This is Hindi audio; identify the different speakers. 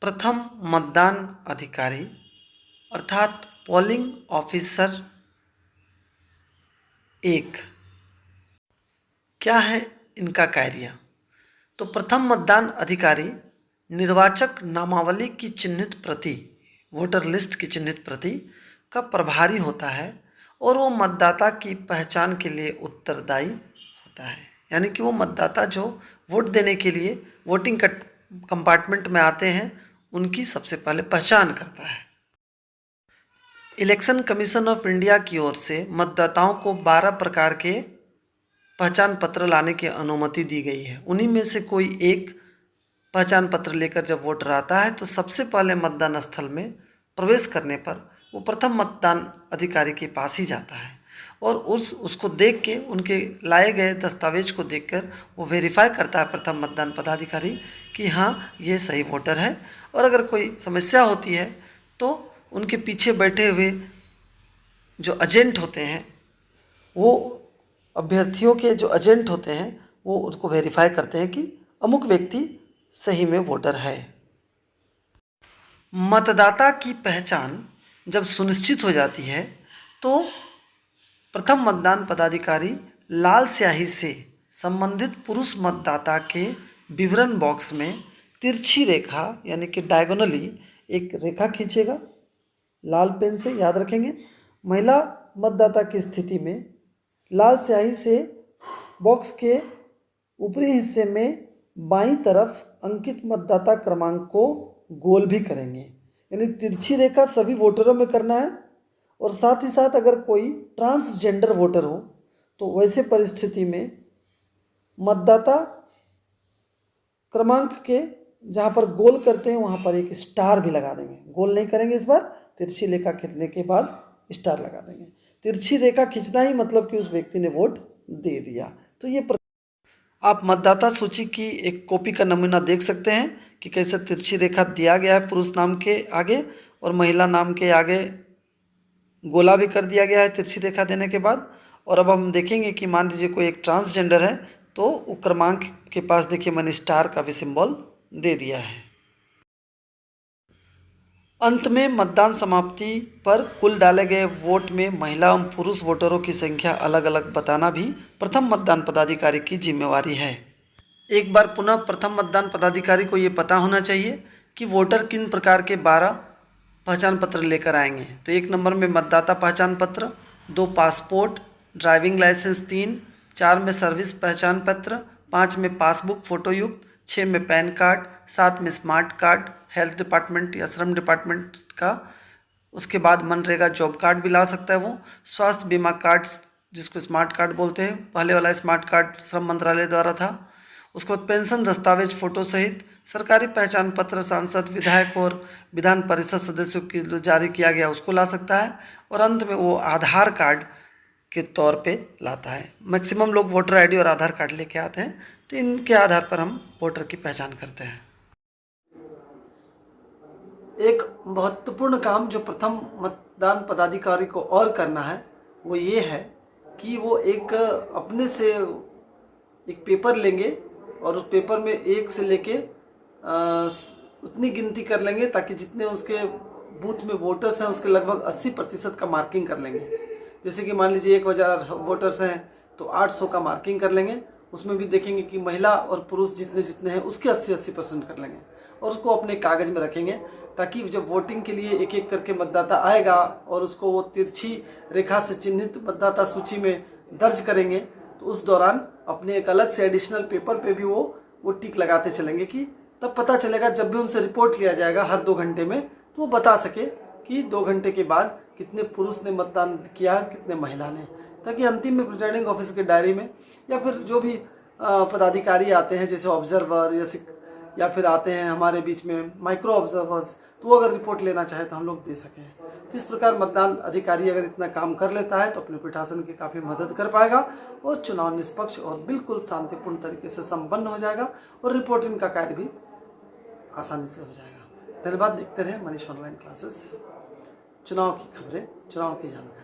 Speaker 1: प्रथम मतदान अधिकारी अर्थात पोलिंग ऑफिसर 1 क्या है इनका कार्य। तो प्रथम मतदान अधिकारी निर्वाचक नामावली की चिन्हित प्रति, वोटर लिस्ट की चिन्हित प्रति का प्रभारी होता है और वो मतदाता की पहचान के लिए उत्तरदायी होता है। यानी कि वो मतदाता जो वोट देने के लिए वोटिंग कंपार्टमेंट में आते हैं उनकी सबसे पहले पहचान करता है। इलेक्शन कमीशन ऑफ इंडिया की ओर से मतदाताओं को 12 प्रकार के पहचान पत्र लाने की अनुमति दी गई है। उन्हीं में से कोई एक पहचान पत्र लेकर जब वोटर आता है तो सबसे पहले मतदान स्थल में प्रवेश करने पर वो प्रथम मतदान अधिकारी के पास ही जाता है और उसको देख के, उनके लाए गए दस्तावेज को देखकर वो वेरीफाई करता है प्रथम मतदान पदाधिकारी कि हाँ ये सही वोटर है। और अगर कोई समस्या होती है तो उनके पीछे बैठे हुए जो एजेंट होते हैं, वो अभ्यर्थियों के जो एजेंट होते हैं वो उसको वेरीफाई करते हैं कि अमुक व्यक्ति सही में वोटर है। मतदाता की पहचान जब सुनिश्चित हो जाती है तो प्रथम मतदान पदाधिकारी लाल स्याही से संबंधित पुरुष मतदाता के विवरण बॉक्स में तिरछी रेखा यानी कि डायगोनली एक रेखा खींचेगा लाल पेन से, याद रखेंगे। महिला मतदाता की स्थिति में लाल स्याही से बॉक्स के ऊपरी हिस्से में बाईं तरफ अंकित मतदाता क्रमांक को गोल भी करेंगे। यानी तिरछी रेखा सभी वोटरों में करना है और साथ ही साथ अगर कोई ट्रांसजेंडर वोटर हो तो वैसे परिस्थिति में मतदाता क्रमांक के जहाँ पर गोल करते हैं वहाँ पर एक स्टार भी लगा देंगे। गोल नहीं करेंगे इस बार, तिरछी रेखा खींचने के बाद स्टार लगा देंगे। तिरछी रेखा खींचना ही मतलब कि उस व्यक्ति ने वोट दे दिया। तो ये आप मतदाता सूची की एक कॉपी का नमूना देख सकते हैं कि कैसे तिरछी रेखा दिया गया है पुरुष नाम के आगे और महिला नाम के आगे गोला भी कर दिया गया है तिरछी रेखा देने के बाद। और अब हम देखेंगे कि मान लीजिए कोई एक ट्रांसजेंडर है तो वो क्रमांक के पास देखिए मैंने स्टार का भी सिंबल दे दिया है। अंत में मतदान समाप्ति पर कुल डाले गए वोट में महिला एवं पुरुष वोटरों की संख्या अलग अलग बताना भी प्रथम मतदान पदाधिकारी की जिम्मेवारी है। एक बार पुनः प्रथम मतदान पदाधिकारी को ये पता होना चाहिए कि वोटर किन प्रकार के 12 पहचान पत्र लेकर आएंगे। तो 1 नंबर में मतदाता पहचान पत्र, 2 पासपोर्ट, ड्राइविंग लाइसेंस 3, 4 में सर्विस पहचान पत्र, 5 में पासबुक फोटोयुक्त, 6 में पैन कार्ड, 7 में स्मार्ट कार्ड हेल्थ डिपार्टमेंट या श्रम डिपार्टमेंट का। उसके बाद मनरेगा जॉब कार्ड भी ला सकता है वो, स्वास्थ्य बीमा कार्ड जिसको स्मार्ट कार्ड बोलते हैं, पहले वाला स्मार्ट कार्ड श्रम मंत्रालय द्वारा था। उसके बाद पेंशन दस्तावेज फोटो सहित सरकारी पहचान पत्र सांसद, विधायक और विधान परिषद सदस्यों के लिए जारी किया गया उसको ला सकता है। और अंत में वो आधार कार्ड के तौर पे लाता है। मैक्सिमम लोग वोटर आईडी और आधार कार्ड लेके आते हैं, तो इनके आधार पर हम वोटर की पहचान करते हैं। एक महत्वपूर्ण काम जो प्रथम मतदान पदाधिकारी को और करना है वो ये है कि वो एक अपने से एक पेपर लेंगे और उस पेपर में 1 से लेके उतनी गिनती कर लेंगे ताकि जितने उसके बूथ में वोटर्स हैं उसके लगभग 80% का मार्किंग कर लेंगे। जैसे कि मान लीजिए 1000 वोटर्स हैं तो 800 का मार्किंग कर लेंगे। उसमें भी देखेंगे कि महिला और पुरुष जितने जितने हैं उसके 80% कर लेंगे और उसको अपने कागज़ में रखेंगे ताकि जब वोटिंग के लिए एक एक करके मतदाता आएगा और उसको वो तिरछी रेखा से चिन्हित मतदाता सूची में दर्ज करेंगे तो उस दौरान अपने एक अलग से एडिशनल पेपर पे भी वो टिक लगाते चलेंगे कि तब पता चलेगा जब भी उनसे रिपोर्ट लिया जाएगा हर 2 घंटे में तो वो बता सके कि 2 घंटे के बाद कितने पुरुष ने मतदान किया कितने महिला ने, ताकि अंतिम में प्रिजाइडिंग ऑफिसर की डायरी में या फिर जो भी पदाधिकारी आते हैं जैसे ऑब्जर्वर या फिर आते हैं हमारे बीच में माइक्रो ऑब्जर्वर्स, तो वो अगर रिपोर्ट लेना चाहे तो हम लोग दे सकें। तो इस प्रकार मतदान अधिकारी अगर इतना काम कर लेता है तो अपने पीठासन की काफ़ी मदद कर पाएगा और चुनाव निष्पक्ष और बिल्कुल शांतिपूर्ण तरीके से संपन्न हो जाएगा और रिपोर्टिंग का कार्य भी आसानी से हो जाएगा। धन्यवाद। देखते रहे मनीष ऑनलाइन क्लासेस। चुनाव की खबरें, चुनाव की जानकारी।